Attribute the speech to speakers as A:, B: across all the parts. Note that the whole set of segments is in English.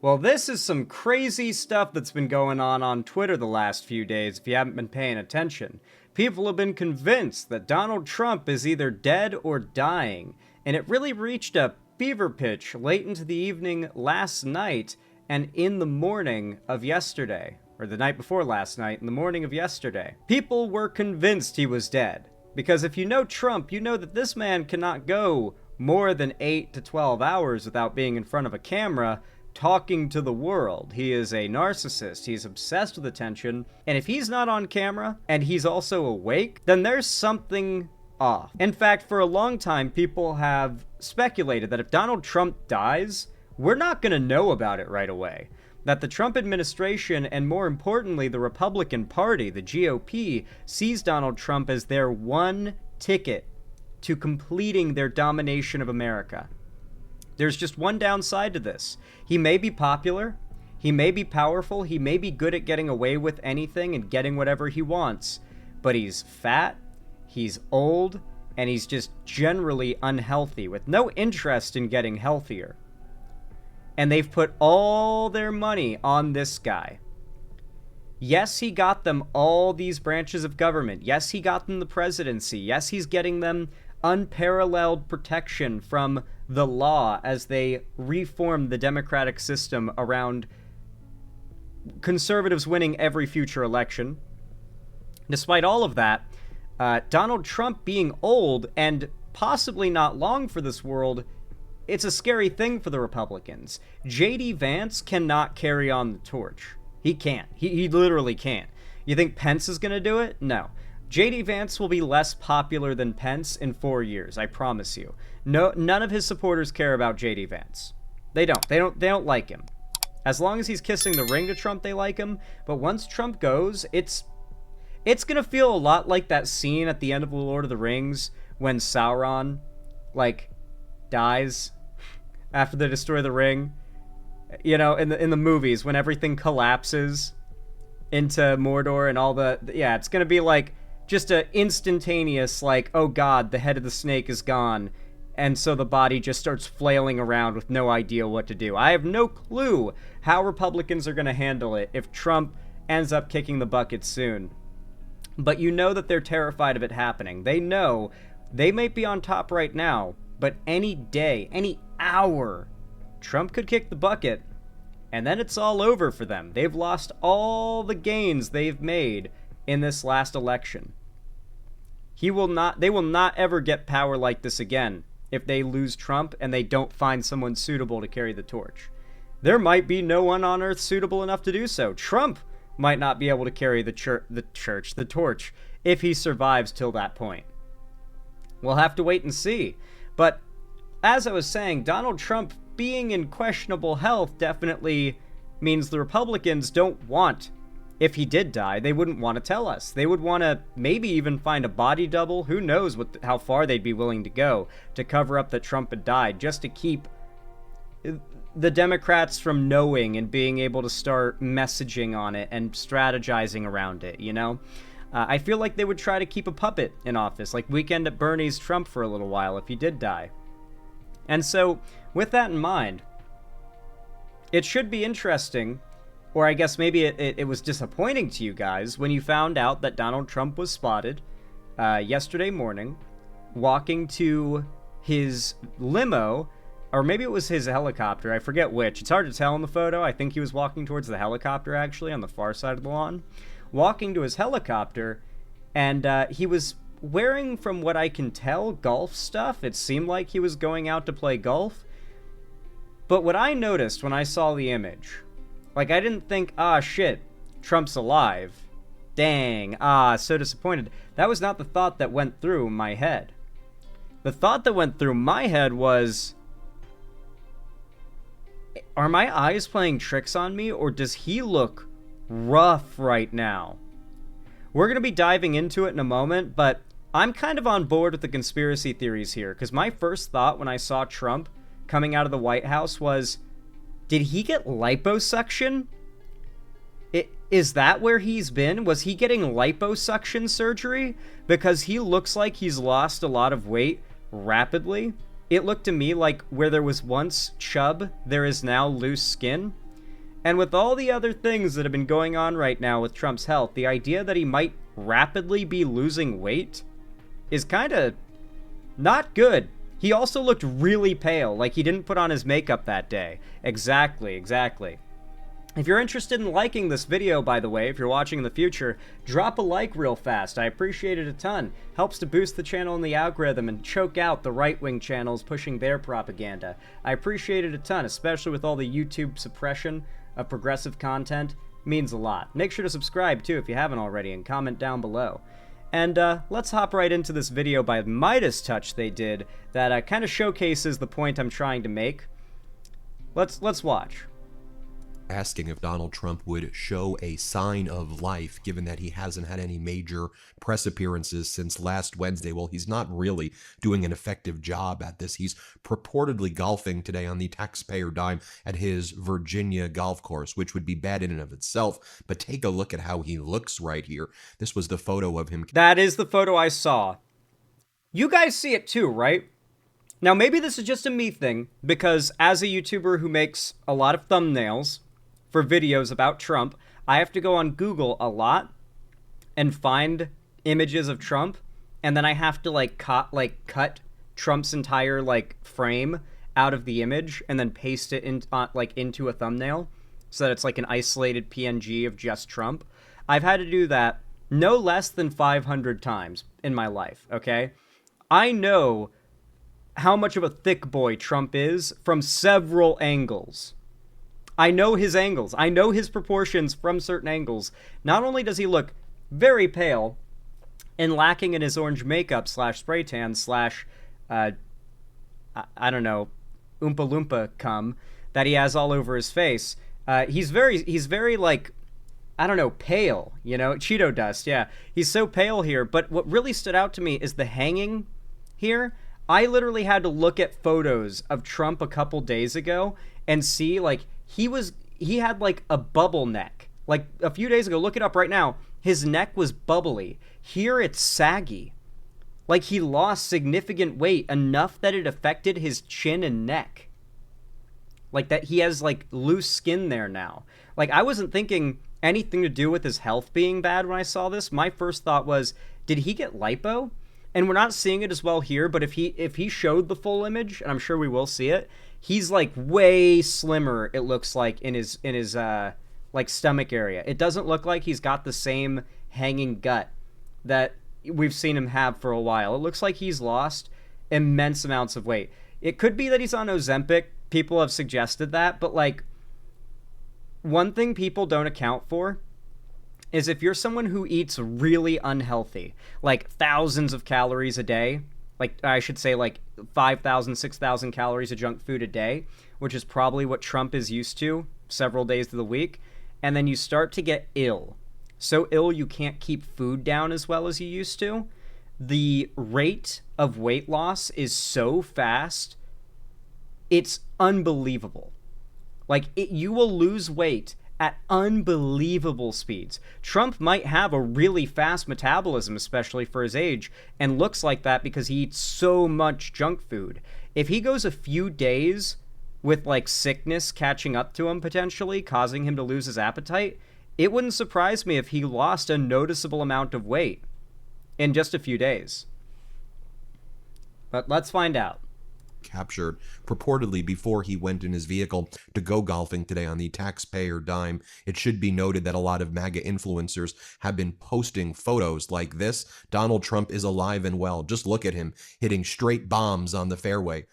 A: Well, this is some crazy stuff that's been going on Twitter the last few days if you haven't been paying attention. People have been convinced that Donald Trump is either dead or dying, and it really reached a fever pitch late into the evening last night and in the morning of yesterday, or the night before last night, in the morning of yesterday. People were convinced he was dead, because if you know Trump, you know that this man cannot go more than 8 to 12 hours without being in front of a camera talking to the world. He is a narcissist. He's obsessed with attention. And if he's not on camera and he's also awake, then there's something off. In fact, for a long time, people have speculated that if Donald Trump dies, we're not going to know about it right away. That the Trump administration, and more importantly, the Republican Party, the GOP, sees Donald Trump as their one ticket to completing their domination of America. There's just one downside to this. He may be popular, he may be powerful, he may be good at getting away with anything and getting whatever he wants, but he's fat, he's old, and he's just generally unhealthy, with no interest in getting healthier. And they've put all their money on this guy. Yes, he got them all these branches of government. Yes, he got them the presidency. Yes, he's getting them unparalleled protection from the law as they reform the democratic system around conservatives winning every future election. Despite all of that, Donald Trump being old and possibly not long for this world, it's a scary thing for the Republicans. J.D. Vance cannot carry on the torch. He can't. He literally can't. You think Pence is going to do it? No. J.D. Vance will be less popular than Pence in 4 years, I promise you. No, none of his supporters care about J.D. Vance. They don't. They don't like him. As long as he's kissing the ring to Trump, they like him. But once Trump goes, it's going to feel a lot like that scene at the end of The Lord of the Rings when Sauron, dies after they destroy the ring. You know, in the movies, when everything collapses into Mordor and all yeah, it's going to be like just a instantaneous, oh god, the head of the snake is gone, and so the body just starts flailing around with no idea what to do. I have no clue how Republicans are going to handle it if Trump ends up kicking the bucket soon. But you know that they're terrified of it happening. They know they might be on top right now, but any day, any hour, Trump could kick the bucket, and then it's all over for them. They've lost all the gains they've made in this last election. They will not ever get power like this again if they lose Trump and they don't find someone suitable to carry the torch. There might be no one on earth suitable enough to do so. Trump might not be able to carry the torch, if he survives till that point. We'll have to wait and see. But as I was saying, Donald Trump being in questionable health definitely means the Republicans don't want, if he did die, they wouldn't want to tell us. They would want to maybe even find a body double. Who knows how far they'd be willing to go to cover up that Trump had died, just to keep the Democrats from knowing and being able to start messaging on it and strategizing around it, you know? I feel like they would try to keep a puppet in office, like Weekend at Bernie's Trump for a little while if he did die. And so, with that in mind, it should be interesting, or I guess maybe it was disappointing to you guys when you found out that Donald Trump was spotted yesterday morning walking to his limo, or maybe it was his helicopter, I forget which. It's hard to tell in the photo. I think he was walking towards the helicopter, actually, on the far side of the lawn. Walking to his helicopter, and he was wearing, from what I can tell, golf stuff. It seemed like he was going out to play golf. But what I noticed when I saw the image, I didn't think, shit, Trump's alive. Dang, so disappointed. That was not the thought that went through my head. The thought that went through my head was, are my eyes playing tricks on me, or does he look rough right now? We're going to be diving into it in a moment, but I'm kind of on board with the conspiracy theories here, because my first thought when I saw Trump coming out of the White House was, did he get liposuction? Is that where he's been? Was he getting liposuction surgery? Because he looks like he's lost a lot of weight rapidly. It looked to me like where there was once chub, there is now loose skin. And with all the other things that have been going on right now with Trump's health, the idea that he might rapidly be losing weight is kind of not good. He also looked really pale, like he didn't put on his makeup that day. Exactly, exactly. If you're interested in liking this video, by the way, if you're watching in the future, drop a like real fast. I appreciate it a ton. Helps to boost the channel in the algorithm and choke out the right-wing channels pushing their propaganda. I appreciate it a ton, especially with all the YouTube suppression of progressive content. Means a lot. Make sure to subscribe, too, if you haven't already, and comment down below. And let's hop right into this video by Midas Touch they did that kind of showcases the point I'm trying to make. Let's watch.
B: Asking if Donald Trump would show a sign of life, given that he hasn't had any major press appearances since last Wednesday. Well, he's not really doing an effective job at this. He's purportedly golfing today on the taxpayer dime at his Virginia golf course, which would be bad in and of itself. But take a look at how he looks right here. This was the photo of him.
A: That is the photo I saw. You guys see it too, right? Now, maybe this is just a me thing, because as a YouTuber who makes a lot of thumbnails for videos about Trump, I have to go on Google a lot and find images of Trump, and then I have to cut Trump's entire frame out of the image and then paste it into a thumbnail so that it's like an isolated PNG of just Trump. I've had to do that no less than 500 times in my life, okay? I know how much of a thick boy Trump is from several angles. I know his angles. I know his proportions from certain angles. Not only does he look very pale and lacking in his orange makeup / spray tan / I don't know, Oompa Loompa cum that he has all over his face. He's very like, I don't know, pale, you know, Cheeto dust. Yeah, he's so pale here. But what really stood out to me is the hanging here. I literally had to look at photos of Trump a couple days ago and see he had like a bubble neck. Like a few days ago, look it up right now. His neck was bubbly. Here it's saggy. Like he lost significant weight enough that it affected his chin and neck. Like that he has like loose skin there now. Like I wasn't thinking anything to do with his health being bad when I saw this. My first thought was, did he get lipo? And we're not seeing it as well here, but if he showed the full image, and I'm sure we will see it, he's like way slimmer, it looks like, in his like stomach area. It doesn't look like he's got the same hanging gut that we've seen him have for a while. It looks like he's lost immense amounts of weight. It could be that he's on Ozempic. People have suggested that, but like one thing people don't account for is if you're someone who eats really unhealthy, like thousands of calories a day, like I should say like 5,000, 6,000 calories of junk food a day, which is probably what Trump is used to several days of the week, and then you start to get ill. So ill you can't keep food down as well as you used to. The rate of weight loss is so fast, it's unbelievable. Like, you will lose weight at unbelievable speeds. Trump might have a really fast metabolism, especially for his age, and looks like that because he eats so much junk food. If he goes a few days with, like, sickness catching up to him, potentially, causing him to lose his appetite, it wouldn't surprise me if he lost a noticeable amount of weight in just a few days. But let's find out.
B: Captured purportedly before he went in his vehicle to go golfing today on the taxpayer dime. It should be noted that a lot of MAGA influencers have been posting photos like this. Donald Trump is alive and well. Just look at him hitting straight bombs on the fairway.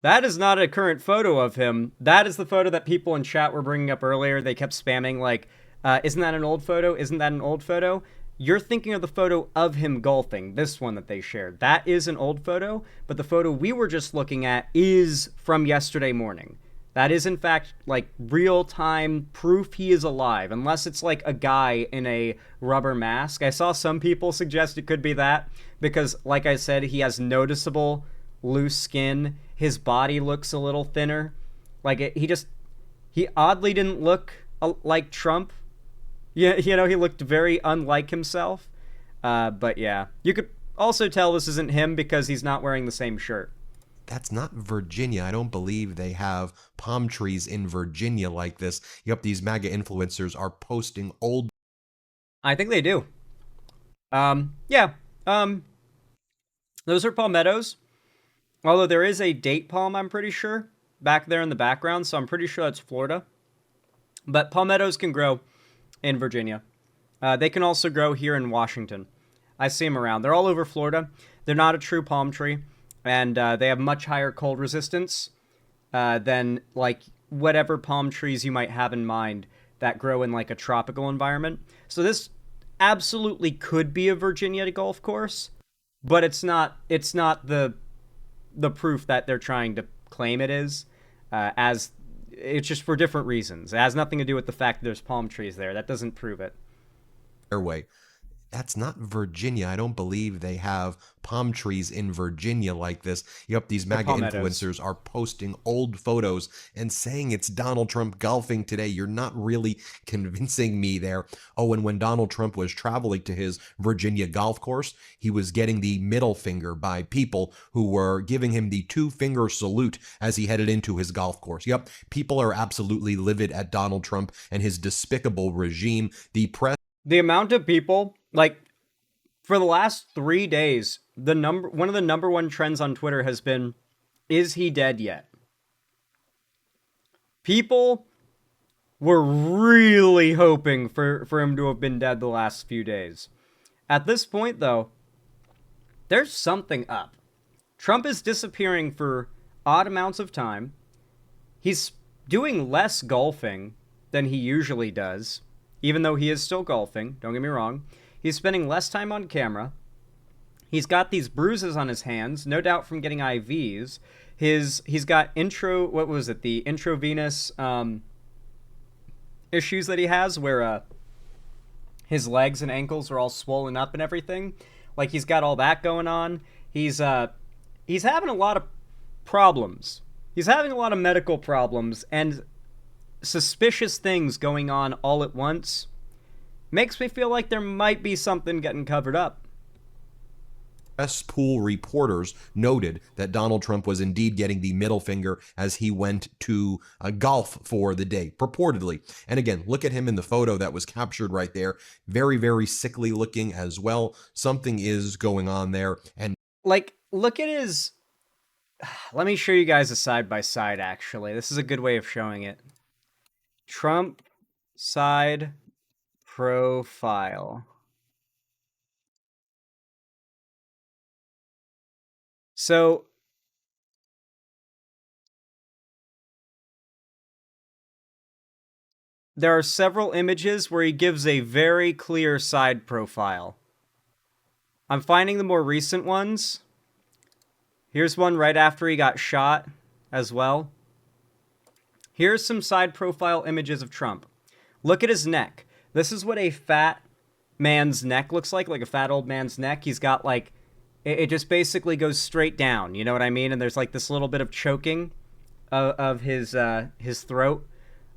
A: That is not a current photo of him. That is the photo that people in chat were bringing up earlier. They kept spamming like, isn't that an old photo? Isn't that an old photo? You're thinking of the photo of him golfing, this one that they shared. That is an old photo, but the photo we were just looking at is from yesterday morning. That is, in fact, like, real-time proof he is alive, unless it's, like, a guy in a rubber mask. I saw some people suggest it could be that, because, like I said, he has noticeable loose skin. His body looks a little thinner. Like, he oddly didn't look like Trump. Yeah, you know, he looked very unlike himself. But yeah, you could also tell this isn't him because he's not wearing the same shirt.
B: That's not Virginia. I don't believe they have palm trees in Virginia like this. Yep, these MAGA influencers are posting old.
A: I think they do. Yeah. Um, those are palmettos. Although there is a date palm, I'm pretty sure, back there in the background, so I'm pretty sure that's Florida. But palmettos can grow in Virginia. They can also grow here in Washington. I see them around. They're all over Florida. They're not a true palm tree, and they have much higher cold resistance than like whatever palm trees you might have in mind that grow in like a tropical environment. So this absolutely could be a Virginia golf course, but it's not. It's not the proof that they're trying to claim it is. As it's just for different reasons. It has nothing to do with the fact that there's palm trees there. That doesn't prove it.
B: Airway. That's not Virginia. I don't believe they have palm trees in Virginia like this. Yep, these
A: The
B: MAGA
A: palmettos.
B: influencers are posting old photos and saying it's Donald Trump golfing today. You're not really convincing me there. Oh, and when Donald Trump was traveling to his Virginia golf course, he was getting the middle finger by people who were giving him the two-finger salute as he headed into his golf course. Yep, people are absolutely livid at Donald Trump and his despicable regime. The press.
A: The amount of people like for the last 3 days, one of the number one trends on Twitter has been, "Is he dead yet?" People were really hoping for him to have been dead the last few days. At this point, though, there's something up. Trump is disappearing for odd amounts of time. He's doing less golfing than he usually does, even though he is still golfing, don't get me wrong. He's spending less time on camera. He's got these bruises on his hands, no doubt from getting IVs. He's got the intravenous issues that he has where his legs and ankles are all swollen up and everything. Like he's got all that going on. He's having a lot of problems. He's having a lot of medical problems and suspicious things going on all at once. Makes me feel like there might be something getting covered up.
B: Press pool reporters noted that Donald Trump was indeed getting the middle finger as he went to golf for the day, purportedly. And again, look at him in the photo that was captured right there. Very, very sickly looking as well. Something is going on there. And
A: like, look at his. Let me show you guys a side by side, actually. This is a good way of showing it. Trump side profile. So there are several images where he gives a very clear side profile. I'm finding the more recent ones. Here's one right after he got shot as well. Here's some side profile images of Trump. Look at his neck. This is what a fat man's neck looks like a fat old man's neck. He's got like, it just basically goes straight down, you know what I mean? And there's like this little bit of choking of his throat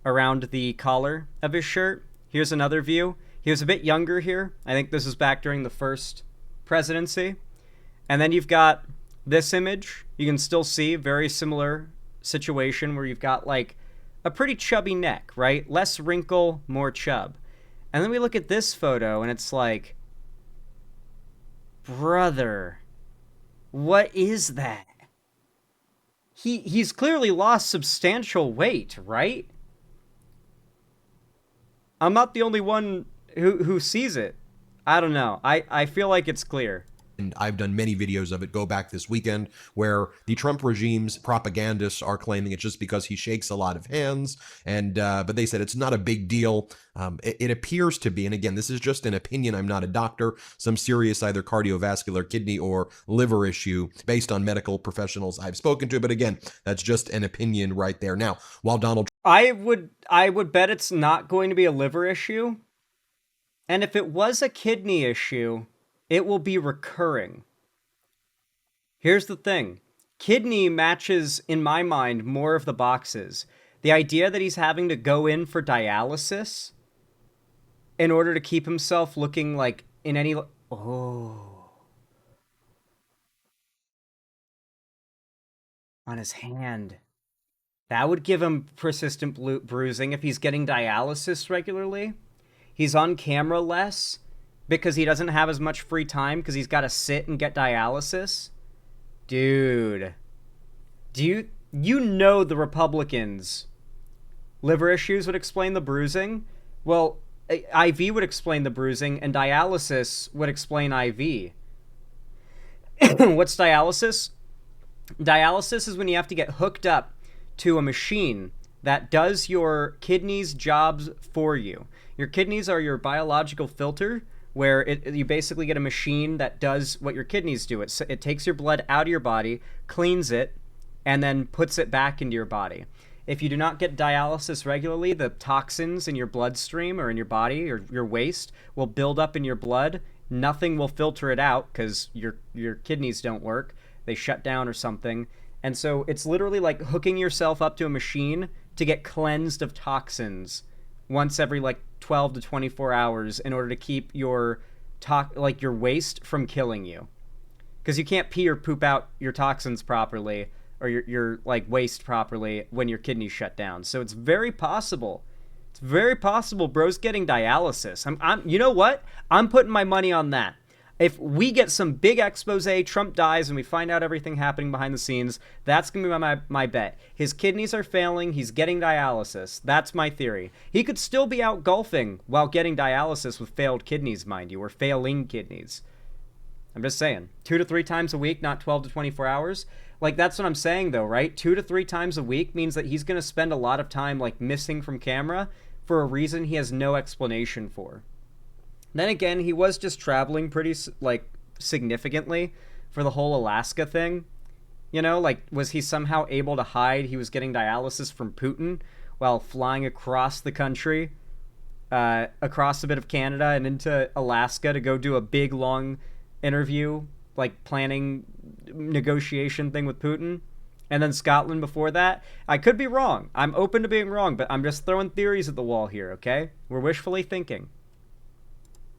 A: around the collar of his shirt. Here's another view. He was a bit younger here. I think this is back during the first presidency. And then you've got this image. You can still see very similar situation where you've got like a pretty chubby neck, right? Less wrinkle, more chub. And then we look at this photo and it's like, brother, what is that? He's clearly lost substantial weight, right? I'm not the only one who sees it. I don't know. I feel like it's clear.
B: And I've done many videos of it, go back this weekend, where the Trump regime's propagandists are claiming it's just because he shakes a lot of hands, and but they said it's not a big deal. It appears to be, and again, this is just an opinion, I'm not a doctor, some serious either cardiovascular, kidney, or liver issue based on medical professionals I've spoken to, but again, that's just an opinion right there. Now, while Donald
A: I would bet it's not going to be a liver issue, and if it was a kidney issue, it will be recurring. Here's the thing. Kidney matches, in my mind, more of the boxes. The idea that he's having to go in for dialysis in order to keep himself looking like in any... Oh. On his hand. That would give him persistent bruising if he's getting dialysis regularly. He's on camera less because he doesn't have as much free time because he's got to sit and get dialysis. Dude. You know the Republicans' liver issues would explain the bruising? Well, IV would explain the bruising, and dialysis would explain IV. What's dialysis? Dialysis is when you have to get hooked up to a machine that does your kidneys' jobs for you. Your kidneys are your biological filter, where you basically get a machine that does what your kidneys do. It takes your blood out of your body, cleans it, and then puts it back into your body. If you do not get dialysis regularly, the toxins in your bloodstream or in your body or your waste will build up in your blood. Nothing will filter it out because your kidneys don't work. They shut down or something. And so it's literally like hooking yourself up to a machine to get cleansed of toxins once every like 12 to 24 hours in order to keep your your waste from killing you. Because you can't pee or poop out your toxins properly or your like waste properly when your kidneys shut down. So it's very possible. It's very possible bro's getting dialysis. I'm you know what? I'm putting my money on that. If we get some big expose, Trump dies, and we find out everything happening behind the scenes, that's going to be my bet. His kidneys are failing. He's getting dialysis. That's my theory. He could still be out golfing while getting dialysis with failed kidneys, mind you, or failing kidneys. I'm just saying. 2 to 3 times a week, not 12 to 24 hours. Like, that's what I'm saying, though, right? 2 to 3 times a week means that he's going to spend a lot of time, like, missing from camera for a reason he has no explanation for. Then again, he was just traveling pretty, like, significantly for the whole Alaska thing. You know, like, was he somehow able to hide he was getting dialysis from Putin while flying across the country, across a bit of Canada and into Alaska to go do a big, long interview, like, planning negotiation thing with Putin? And then Scotland before that? I could be wrong. I'm open to being wrong, but I'm just throwing theories at the wall here, okay? We're wishfully thinking.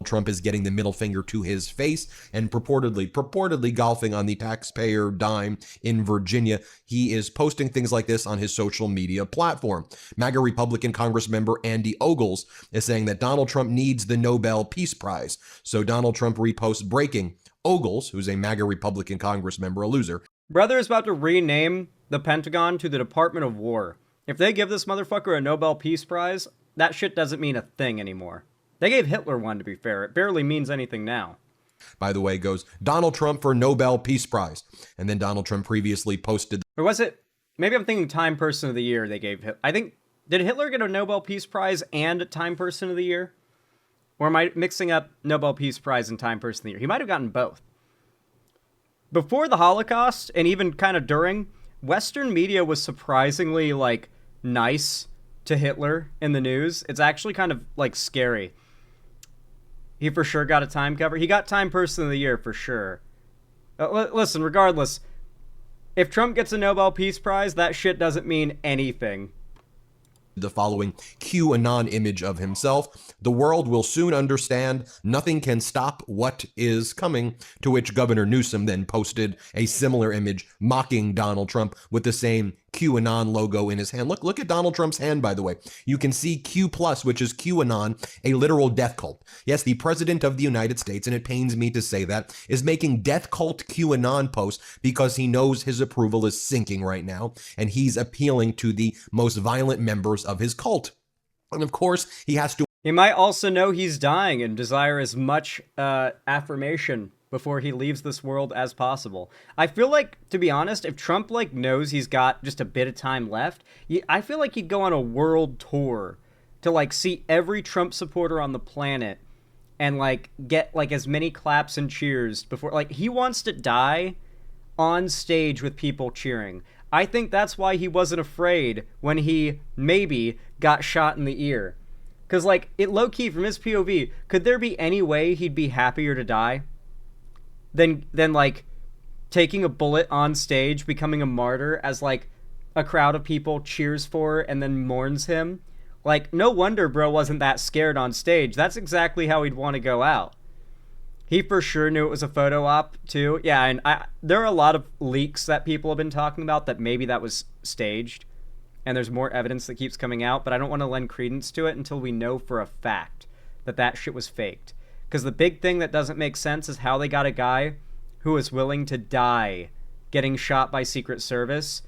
B: Trump is getting the middle finger to his face and purportedly golfing on the taxpayer dime in Virginia. He is posting things like this on his social media platform. MAGA Republican Congressmember Andy Ogles is saying that Donald Trump needs the Nobel Peace Prize. So Donald Trump reposts breaking. Ogles, who's a MAGA Republican Congressmember, a loser.
A: Brother is about to rename the Pentagon to the Department of War. If they give this motherfucker a Nobel Peace Prize, that shit doesn't mean a thing anymore. They gave Hitler one, to be fair. It barely means anything now.
B: By the way, goes Donald Trump for Nobel Peace Prize. And then Donald Trump previously posted...
A: Or was it... Maybe I'm thinking Time Person of the Year they gave him. I think... Did Hitler get a Nobel Peace Prize and Time Person of the Year? Or am I mixing up Nobel Peace Prize and Time Person of the Year? He might have gotten both. Before the Holocaust, and even kind of during, Western media was surprisingly, like, nice to Hitler in the news. It's actually kind of, like, scary. He for sure got a Time cover. He got Time Person of the Year for sure. Listen, regardless, if Trump gets a Nobel Peace Prize, that shit doesn't mean anything.
B: The following QAnon image of himself. The world will soon understand nothing can stop what is coming, to which Governor Newsom then posted a similar image mocking Donald Trump with the same QAnon logo in his hand. Look at Donald Trump's hand, by the way. You can see Q+, which is QAnon, a literal death cult. Yes, the president of the United States, and it pains me to say that, is making death cult QAnon posts because he knows his approval is sinking right now, and he's appealing to the most violent members of his cult. And of course, he has to...
A: He might also know he's dying and desire as much affirmation before he leaves this world as possible. I feel like, to be honest, if Trump, like, knows he's got just a bit of time left, I feel like he'd go on a world tour to, like, see every Trump supporter on the planet and, like, get, like, as many claps and cheers before... Like, he wants to die on stage with people cheering. I think that's why he wasn't afraid when he, maybe, got shot in the ear. Because, like, it low-key, from his POV, could there be any way he'd be happier to die than like, taking a bullet on stage, becoming a martyr as, like, a crowd of people cheers for and then mourns him? Like, no wonder bro wasn't that scared on stage. That's exactly how he'd want to go out. He for sure knew it was a photo op too. Yeah, and there are a lot of leaks that people have been talking about that maybe that was staged, and there's more evidence that keeps coming out, but I don't want to lend credence to it until we know for a fact that that shit was faked. Because the big thing that doesn't make sense is how they got a guy who was willing to die getting shot by Secret Service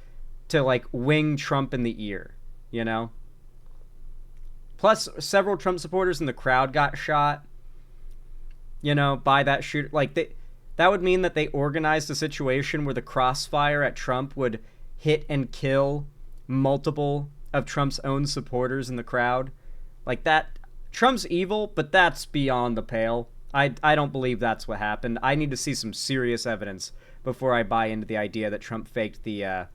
A: to, like, wing Trump in the ear, you know? Plus, several Trump supporters in the crowd got shot, you know, by that shooter. Like, that would mean that they organized a situation where the crossfire at Trump would hit and kill multiple of Trump's own supporters in the crowd. Like, that, Trump's evil, but that's beyond the pale. I don't believe that's what happened. I need to see some serious evidence before I buy into the idea that Trump faked the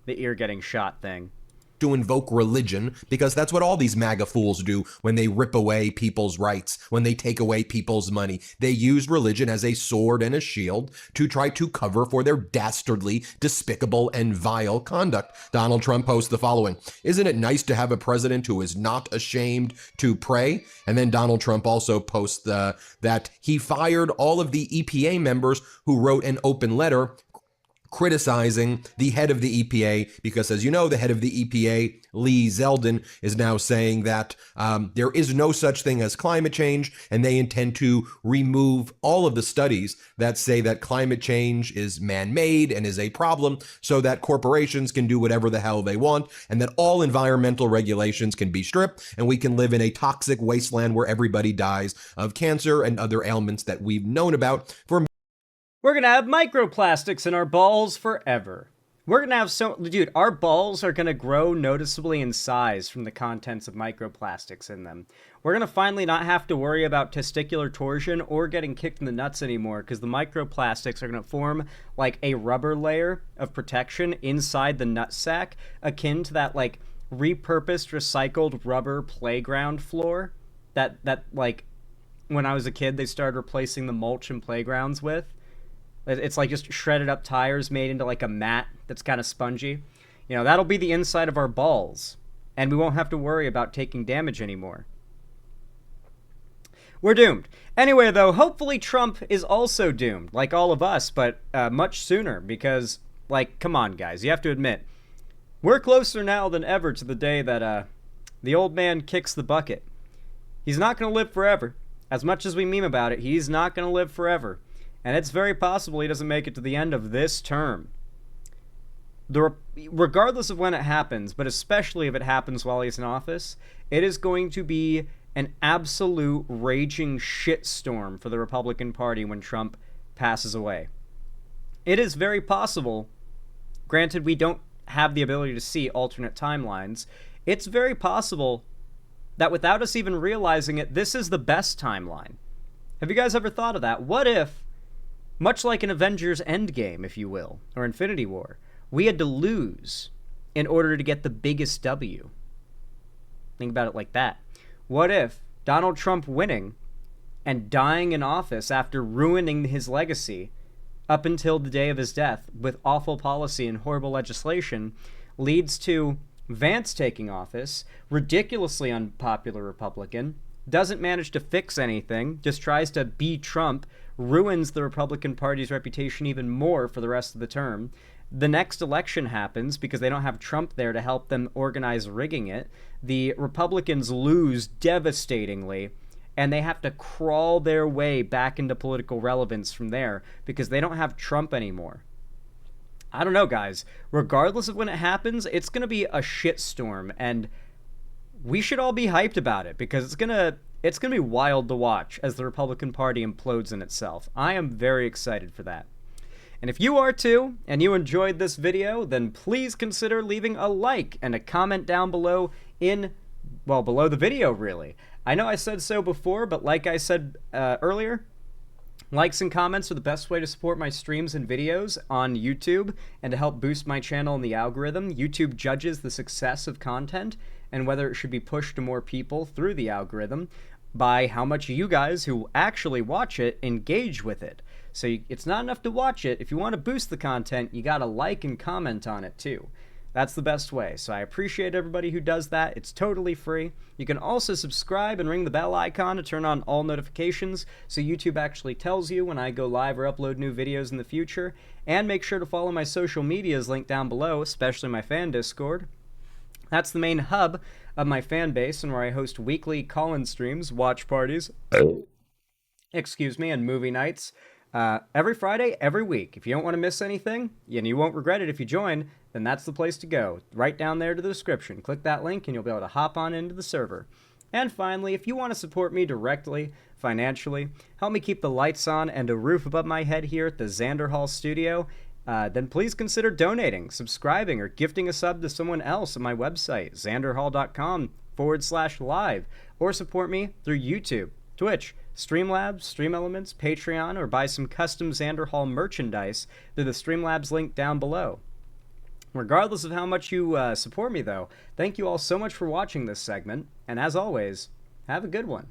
A: ear getting shot thing.
B: To invoke religion, because that's what all these MAGA fools do when they rip away people's rights, when they take away people's money. They use religion as a sword and a shield to try to cover for their dastardly, despicable, and vile conduct. Donald Trump posts the following: "Isn't it nice to have a president who is not ashamed to pray?" And then Donald Trump also posts that he fired all of the EPA members who wrote an open letter criticizing the head of the EPA, because, as you know, the head of the EPA, Lee Zeldin, is now saying that there is no such thing as climate change, and they intend to remove all of the studies that say that climate change is man-made and is a problem, so that corporations can do whatever the hell they want, and that all environmental regulations can be stripped, and we can live in a toxic wasteland where everybody dies of cancer and other ailments that we've known about for.
A: We're gonna have microplastics in our balls forever. We're gonna have dude, our balls are gonna grow noticeably in size from the contents of microplastics in them. We're gonna finally not have to worry about testicular torsion or getting kicked in the nuts anymore, because the microplastics are gonna form like a rubber layer of protection inside the nutsack, akin to that, like, repurposed, recycled rubber playground floor that like, when I was a kid, they started replacing the mulch in playgrounds with. It's like just shredded up tires made into like a mat that's kind of spongy. You know, that'll be the inside of our balls, and we won't have to worry about taking damage anymore. We're doomed. Anyway, though, hopefully Trump is also doomed, like all of us, but much sooner, because, like, come on, guys, you have to admit, we're closer now than ever to the day that the old man kicks the bucket. He's not going to live forever. As much as we meme about it, he's not going to live forever. And it's very possible he doesn't make it to the end of this term. Regardless of when it happens, but especially if it happens while he's in office, it is going to be an absolute raging shitstorm for the Republican Party when Trump passes away. It is very possible, granted we don't have the ability to see alternate timelines, it's very possible that without us even realizing it, this is the best timeline. Have you guys ever thought of that? What if, much like an Avengers Endgame, if you will, or Infinity War, we had to lose in order to get the biggest W? Think about it like that. What if Donald Trump winning and dying in office after ruining his legacy up until the day of his death with awful policy and horrible legislation leads to Vance taking office, ridiculously unpopular Republican, doesn't manage to fix anything, just tries to be Trump, ruins the Republican Party's reputation even more for the rest of the term. The next election happens because they don't have Trump there to help them organize rigging it. The Republicans lose devastatingly, and they have to crawl their way back into political relevance from there because they don't have Trump anymore. I don't know, guys. Regardless of when it happens, it's going to be a shitstorm, and we should all be hyped about it because it's gonna be wild to watch as the Republican Party implodes in itself. I am very excited for that. And if you are too, and you enjoyed this video, then please consider leaving a like and a comment down below below the video, really. I know I said so before, but like I said earlier, likes and comments are the best way to support my streams and videos on YouTube and to help boost my channel in the algorithm. YouTube judges the success of content and whether it should be pushed to more people through the algorithm by how much you guys who actually watch it engage with it. So it's not enough to watch it. If you want to boost the content, you gotta like and comment on it too. That's the best way. So I appreciate everybody who does that. It's totally free. You can also subscribe and ring the bell icon to turn on all notifications so YouTube actually tells you when I go live or upload new videos in the future. And make sure to follow my social medias linked down below, especially my fan Discord. That's the main hub of my fan base and where I host weekly call-in streams, watch parties, and movie nights every Friday, every week. If you don't want to miss anything, and you won't regret it if you join, then that's the place to go. Right down there to the description. Click that link and you'll be able to hop on into the server. And finally, if you want to support me directly, financially, help me keep the lights on and a roof above my head here at the Xander Hall studio, then please consider donating, subscribing, or gifting a sub to someone else at my website, xanderhall.com/live, or support me through YouTube, Twitch, Streamlabs, Stream Elements, Patreon, or buy some custom Xander Hall merchandise through the Streamlabs link down below. Regardless of how much you support me, though, thank you all so much for watching this segment, and as always, have a good one.